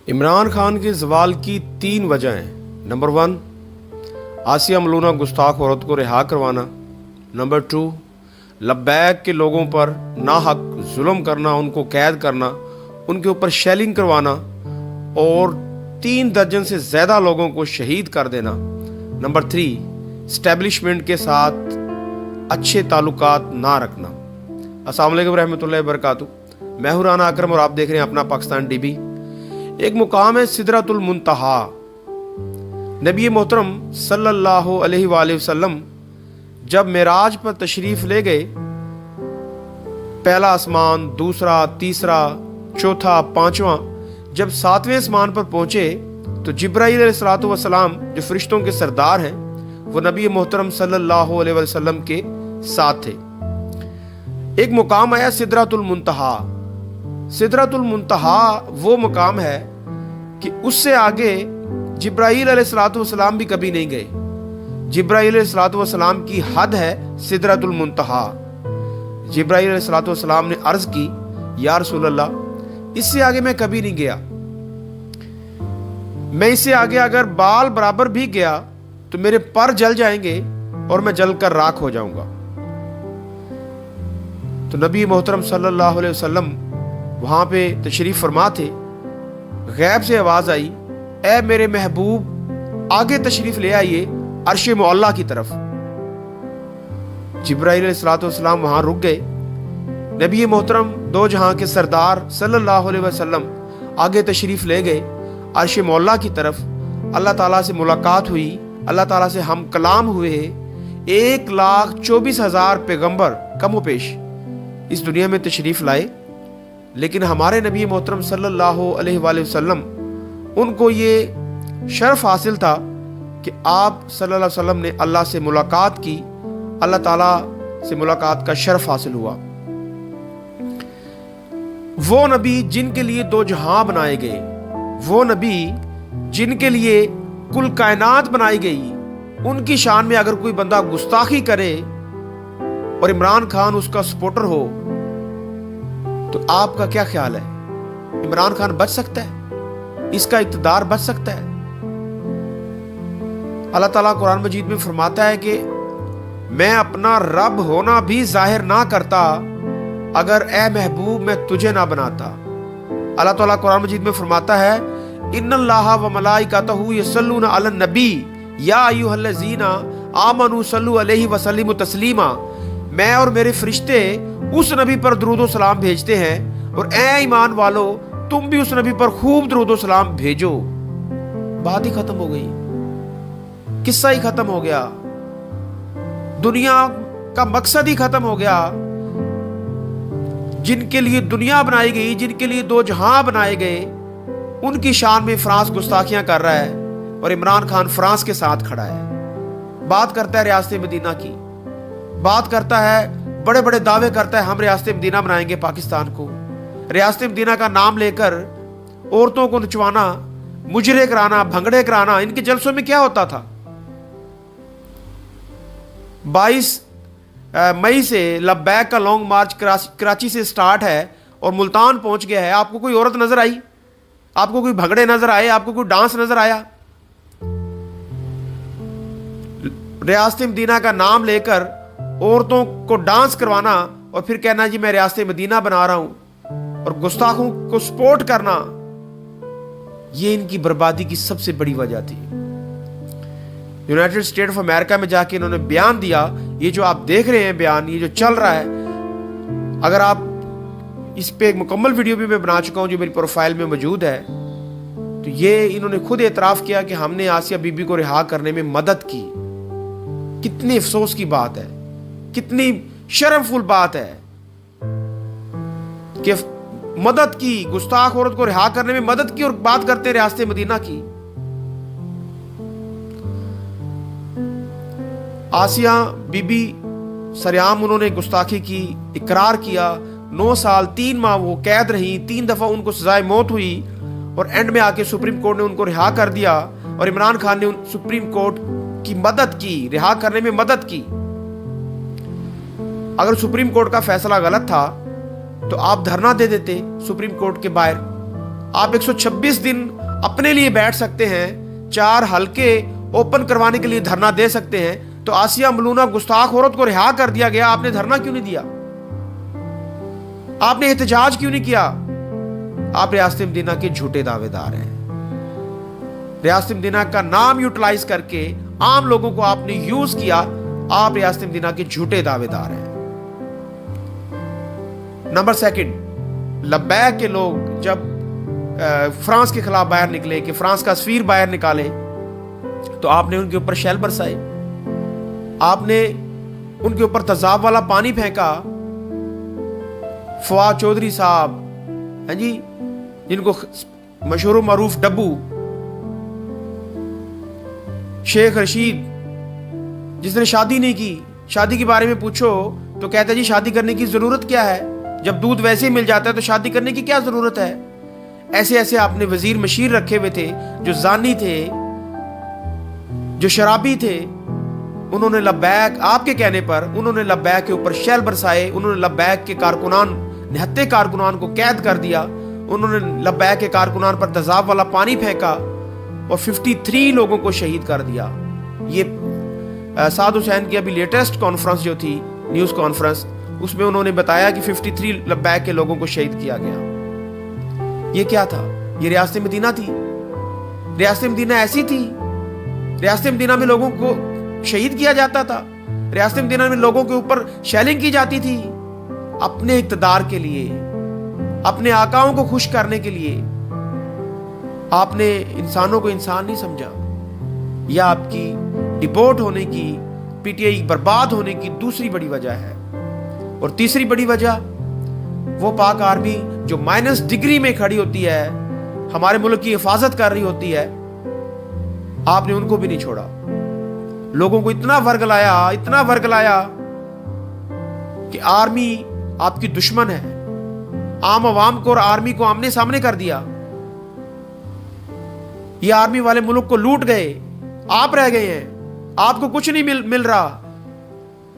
इमरान खान के जवाल की 3 वजहें। नंबर 1, आसिया मलूना गुस्ताख औरत को रिहा करवाना। नंबर 2, लब्बैक के लोगों पर नाहक जुल्म करना, उनको कैद करना, उनके ऊपर शेलिंग करवाना और 3 दर्जन से ज़्यादा लोगों को शहीद कर देना। नंबर 3, इस्टेब्लिशमेंट के साथ अच्छे ताल्लुकात ना रखना। अस्सलाम वालेकुम रहमतुल्लाहि व बरकातुहू। मैं हूं राना अकरम और आप देख रहे हैं अपना पाकिस्तान टीवी। एक मुकाम है सिदरतुल मुंतहा। नबी मोहतरम सल्लल्लाहु अलैहि वसल्लम जब मेराज पर तशरीफ ले गए, पहला आसमान, दूसरा, तीसरा, चौथा, पांचवा, जब 7वें आसमान पर पहुंचे तो जिब्राईल अलैहिस्सलातु वस्सलाम जो फरिश्तों के सरदार हैं वो नबी मोहतरम सल्लल्लाहु अलैहि वसल्लम के साथ थे। एक मुकाम आया सिदरतुल मुंतहा। सिदरतुल मुंतहा वो मुकाम है कि उससे आगे जिब्राईल अलैहिस्सलातु वस्सलाम भी कभी नहीं गए। जिब्राईल अलैहिस्सलातु वस्सलाम की हद है सिदरतुल मुंतहा। जिब्राईल अलैहिस्सलातु वस्सलाम ने अर्ज की, या रसूल अल्लाह, इससे आगे मैं कभी नहीं गया। मैं इससे आगे अगर बाल बराबर भी गया तो मेरे पर जल जाएंगे और मैं जलकर राख हो जाऊंगा। तो नबी मोहतरम सल्लल्लाहु अलैहि वसल्लम वहां पे तशरीफ फरमा थे। गैब से आवाज आई, ए मेरे महबूब, आगे तशरीफ ले आइए अर्श मुअल्ला की तरफ। जिब्राईल अलैहिस्सलातु वस्सलाम वहां रुक गए। नबी मोहतरम दो जहां के सरदार सल्लल्लाहु अलैहि वसल्लम आगे तशरीफ ले गए अर्श मुअल्ला की तरफ। अल्लाह ताला से मुलाकात हुई, अल्लाह ताला से हम कलाम हुए। 1,24,000 पैगंबर कमोपेश इस दुनिया में तशरीफ लाए, लेकिन हमारे नबी मोहतरम सल्लल्लाहु अलैहि वसल्लम उनको ये शर्फ हासिल था कि आप सल्लल्लाहु अलैहि वसल्लम ने अल्लाह से मुलाकात की, अल्लाह ताला से मुलाकात का शर्फ हासिल हुआ। वो नबी जिनके लिए 2 जहां बनाए गए, वो नबी जिनके लिए कुल कायनात बनाई गई, उनकी शान में अगर कोई बंदा गुस्ताखी करे और इमरान खान उसका सपोर्टर हो तो आपका क्या ख्याल है? इमरान खान बच सकता है? इसका इक़्तिदार बच सकता है? अल्लाह ताला कुरान मजीद में फरमाता है कि मैं अपना रब होना भी जाहिर ना करता अगर ए महबूब मैं तुझे ना बनाता। अल्लाह ताला कुरान मजीद में फरमाता है, इन्नल्लाहा व मलाइकातहू यसल्लूना अलन नबी या अय्युहल्लज़ीना आमनू सल्लु अलैहि व सल्लिमु तस्लीमा। मैं और मेरे फरिश्ते उस नबी पर दुरूद सलाम भेजते हैं और ए ईमान वालो, तुम भी उस नबी पर खूब दुरूद सलाम भेजो। बात ही खत्म हो गई, किस्सा ही खत्म हो गया, दुनिया का मकसद ही खत्म हो गया। जिनके लिए दुनिया बनाई गई, जिनके लिए 2 जहां बनाए गए, उनकी शान में फ्रांस गुस्ताखियां कर रहा है और इमरान खान फ्रांस के साथ खड़ा है। बात करता है रियासत मदीना की, बात करता है, बड़े बड़े दावे करता है, हम रियासत मदीना बनाएंगे पाकिस्तान को। रियासत मदीना का नाम लेकर औरतों को नचवाना, मुजरे कराना, भंगड़े कराना, इनके जलसों में क्या होता था? 22 मई से लब्बैक का लॉन्ग मार्च कराची से स्टार्ट है और मुल्तान पहुंच गया है। आपको कोई औरत नजर आई? आपको कोई भंगड़े नजर आए? आपको कोई डांस नजर आया? रियासत मदीना का नाम लेकर औरतों को डांस करवाना और फिर कहना जी मैं रियासत मदीना बना रहा हूं और गुस्ताखों को सपोर्ट करना, ये इनकी बर्बादी की सबसे बड़ी वजह थी। यूनाइटेड स्टेट ऑफ अमेरिका में जाके इन्होंने बयान दिया। ये जो आप देख रहे हैं बयान, ये जो चल रहा है, अगर आप इस पे एक मुकम्मल वीडियो भी मैं बना चुका हूं जो मेरी प्रोफाइल में मौजूद है, तो ये इन्होंने खुद एतराफ किया कि हमने आसिया बीबी को रिहा करने में मदद की। कितनी अफसोस की बात है, कितनी शर्मफुल बात है कि मदद की, गुस्ताख औरत को रिहा करने में मदद की और बात करते हैं रियासत मदीना की। आसिया बीबी सरेआम उन्होंने गुस्ताखी की, इकरार किया। 9 साल 3 माह वो कैद रही, 3 दफा उनको सजाए मौत हुई और एंड में आके सुप्रीम कोर्ट ने उनको रिहा कर दिया और इमरान खान ने सुप्रीम कोर्ट की मदद की, रिहा करने में मदद की। अगर सुप्रीम कोर्ट का फैसला गलत था तो आप धरना दे देते सुप्रीम कोर्ट के बाहर, आप 126 दिन अपने लिए बैठ सकते हैं, 4 हलके ओपन करवाने के लिए धरना दे सकते हैं, तो आसिया मलूना गुस्ताख औरत को रिहा कर दिया गया, आपने धरना क्यों नहीं दिया? आपने एहतजाज क्यों नहीं किया? आप रियासत मदीना के झूठे दावेदार हैं। रियासत मदीना का नाम यूटिलाइज करके आम लोगों को आपने यूज किया, आप रियासत मदीना के झूठे दावेदार हैं। नंबर 2, लब्बैक के लोग जब फ्रांस के खिलाफ बाहर निकले कि फ्रांस का सफीर बाहर निकाले, तो आपने उनके ऊपर शैल बरसाए, आपने उनके ऊपर तेजाब वाला पानी फेंका। फवाद चौधरी साहब हैं जी, जिनको मशहूर मरूफ डब्बू, शेख रशीद जिसने शादी नहीं की, शादी के बारे में पूछो तो कहता है जी शादी करने की जरूरत क्या है, जब दूध वैसे ही मिल जाता है तो शादी करने की क्या जरूरत है। ऐसे ऐसे आपने वजीर मशीर रखे हुए थे जो जानी थे, जो शराबी थे। उन्होंने लब्बैक, आपके कहने पर उन्होंने लब्बैक के ऊपर शैल बरसाए, उन्होंने लब्बैक के कारकुनान, निहत्ते कारकुनान को कैद कर दिया, उन्होंने लब्बैक के कारकुनान पर तेजाब वाला पानी फेंका और 53 लोगों को शहीद कर दिया। ये साद हुसैन की अभी लेटेस्ट कॉन्फ्रेंस जो थी, न्यूज़ कॉन्फ्रेंस, उसमें उन्होंने बताया कि 53 लब्बैक के लोगों को शहीद किया गया। ये क्या था? ये रियासत मदीना थी। रियासत मदीना ऐसी थी। रियासत मदीना में लोगों को शहीद किया जाता था। रियासत मदीना में लोगों के ऊपर शेलिंग की जाती थी अपने इक़्तिदार के लिए, अपने आकाओं को खुश करने के लिए। आपने इंसानों को इंसान नहीं समझा। यह आपकी डिपोर्ट होने की, पीटीआई बर्बाद होने की दूसरी बड़ी वजह है। और तीसरी बड़ी वजह, वो पाक आर्मी जो माइनस डिग्री में खड़ी होती है, हमारे मुल्क की हिफाजत कर रही होती है, आपने उनको भी नहीं छोड़ा। लोगों को इतना वर्गलाया कि आर्मी आपकी दुश्मन है। आम आवाम को और आर्मी को आमने सामने कर दिया। ये आर्मी वाले मुल्क को लूट गए, आप रह गए हैं, आपको कुछ नहीं मिल रहा।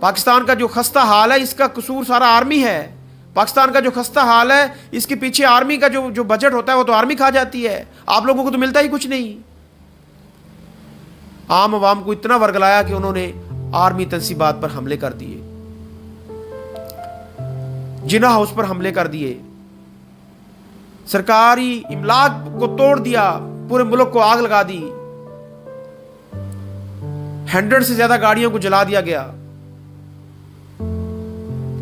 पाकिस्तान का जो खस्ता हाल है, इसका कसूर सारा आर्मी है। पाकिस्तान का जो खस्ता हाल है, इसके पीछे आर्मी का जो बजट होता है वो तो आर्मी खा जाती है, आप लोगों को तो मिलता ही कुछ नहीं। आम आवाम को इतना वर्गलाया कि उन्होंने आर्मी तंसीबात पर हमले कर दिए, जिना हाउस पर हमले कर दिए, सरकारी इमलाक को तोड़ दिया, पूरे मुल्क को आग लगा दी, 100 से ज्यादा गाड़ियों को जला दिया गया।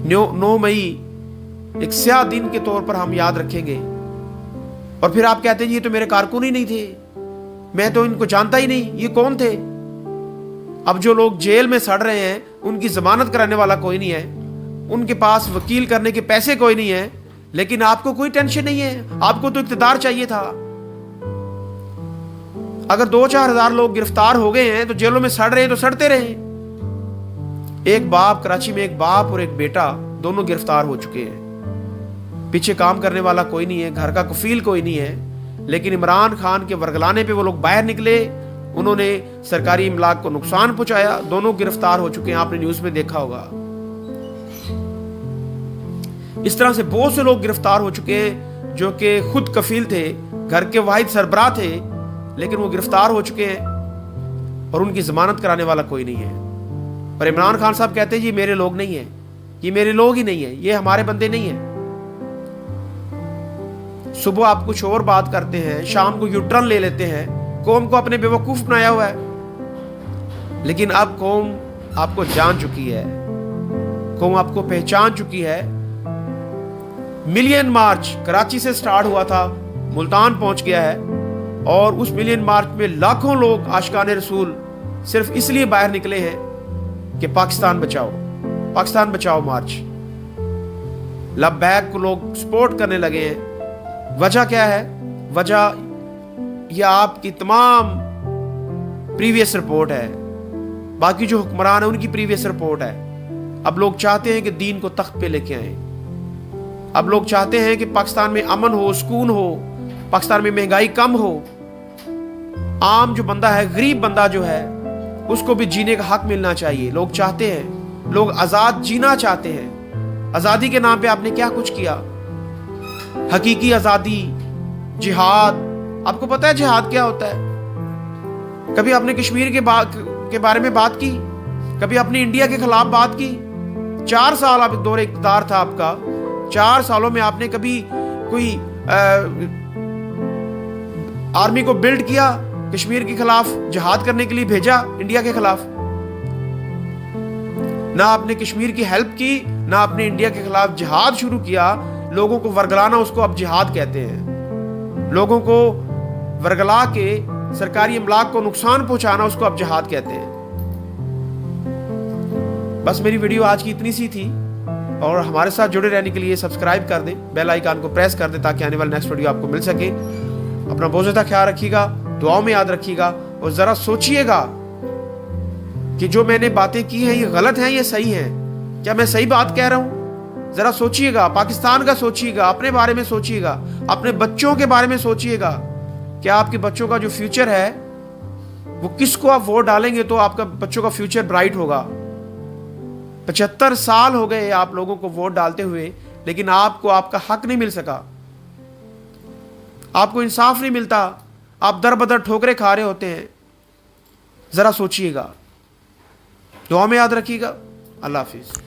9 मई एक स्याह दिन के तौर पर हम याद रखेंगे। और फिर आप कहते हैं ये तो मेरे कारकुन ही नहीं थे, मैं तो इनको जानता ही नहीं, ये कौन थे। अब जो लोग जेल में सड़ रहे हैं, उनकी जमानत कराने वाला कोई नहीं है, उनके पास वकील करने के पैसे कोई नहीं है, लेकिन आपको कोई टेंशन नहीं है। आपको तो इक़्तिदार चाहिए था। अगर 2-4 हजार लोग गिरफ्तार हो गए हैं तो जेलों में सड़ रहे हैं तो सड़ते रहे। एक बाप, कराची में एक बाप और एक बेटा दोनों गिरफ्तार हो चुके हैं। पीछे काम करने वाला कोई नहीं है, घर का कफील कोई नहीं है, लेकिन इमरान खान के वर्गलाने पे वो लोग बाहर निकले, उन्होंने सरकारी इमलाक को नुकसान पहुंचाया। दोनों गिरफ्तार हो चुके हैं, आपने न्यूज़ में देखा होगा। इस तरह से बहुत से लोग गिरफ्तार हो चुके हैं जो कि खुद कफील थे, घर के वाहिद सरबराह थे, लेकिन वो गिरफ्तार हो चुके हैं और उनकी जमानत कराने वाला कोई नहीं है। पर इमरान खान साहब कहते हैं ये मेरे लोग नहीं है, ये मेरे लोग ही नहीं है, ये हमारे बंदे नहीं है। सुबह आप कुछ और बात करते हैं, शाम को यूटर्न ले लेते हैं, कौम को अपने बेवकूफ बनाया हुआ है। लेकिन अब कौम आपको जान चुकी है, कौम आपको पहचान चुकी है। मिलियन मार्च कराची से स्टार्ट हुआ था, मुल्तान पहुंच गया है, और उस मिलियन मार्च में लाखों लोग आशिकाने रसूल सिर्फ इसलिए बाहर निकले हैं कि पाकिस्तान बचाओ, पाकिस्तान बचाओ मार्च। लब्बैक को लोग सपोर्ट करने लगे हैं। वजह क्या है? वजह यह आपकी तमाम प्रीवियस रिपोर्ट है, बाकी जो हुक्मरान है उनकी प्रीवियस रिपोर्ट है। अब लोग चाहते हैं कि दीन को तख्त पे लेके आए। अब लोग चाहते हैं कि पाकिस्तान में अमन हो, सुकून हो, पाकिस्तान में महंगाई कम हो, आम जो बंदा है, गरीब बंदा जो है, उसको भी जीने का हक मिलना चाहिए। लोग चाहते हैं, लोग आजाद जीना चाहते हैं। आजादी के नाम पे आपने क्या कुछ किया? हकीकी आजादी जिहाद, आपको पता है जिहाद क्या होता है? कभी आपने कश्मीर के बारे में बात की? कभी अपनी इंडिया के खिलाफ बात की? 4 साल आप दौर इक़्तिदार था आपका, 4 सालों में आपने कभी कोई आर्मी को बिल्ड किया, कश्मीर के खिलाफ जिहाद करने के लिए भेजा इंडिया के खिलाफ? ना आपने कश्मीर की हेल्प की, ना आपने इंडिया के खिलाफ जिहाद शुरू किया। लोगों को वर्गलाना, उसको अब जिहाद कहते हैं। लोगों को वर्गला के सरकारी अमलाक को नुकसान पहुंचाना, उसको अब जिहाद कहते हैं। बस मेरी वीडियो आज की इतनी सी थी, और हमारे साथ जुड़े रहने के लिए सब्सक्राइब कर दें, बेल आइकन को प्रेस कर दें, ताकि आने वाला नेक्स्ट वीडियो आपको मिल सके। अपना बहुत ज़्यादा ख्याल रखिएगा, दुआओं में याद रखिएगा, और ज़रा सोचिएगा कि जो मैंने बातें की हैं ये गलत हैं, ये सही हैं, क्या मैं सही बात कह रहा हूँ? ज़रा सोचिएगा, पाकिस्तान का सोचिएगा, अपने बारे में सोचिएगा, अपने बच्चों के बारे में सोचिएगा। क्या आपके बच्चों का जो फ्यूचर है, वो किसको आप वोट डालेंगे तो आपका बच्चों का फ्यूचर ब्राइट होगा? 75 साल हो गए आप लोगों को वोट डालते हुए, लेकिन आपको आपका हक नहीं मिल सका, आपको इंसाफ नहीं मिलता, आप दर बदर ठोकरें खा रहे होते हैं। ज़रा सोचिएगा, दुआ में याद रखिएगा। अल्लाह हाफिज़।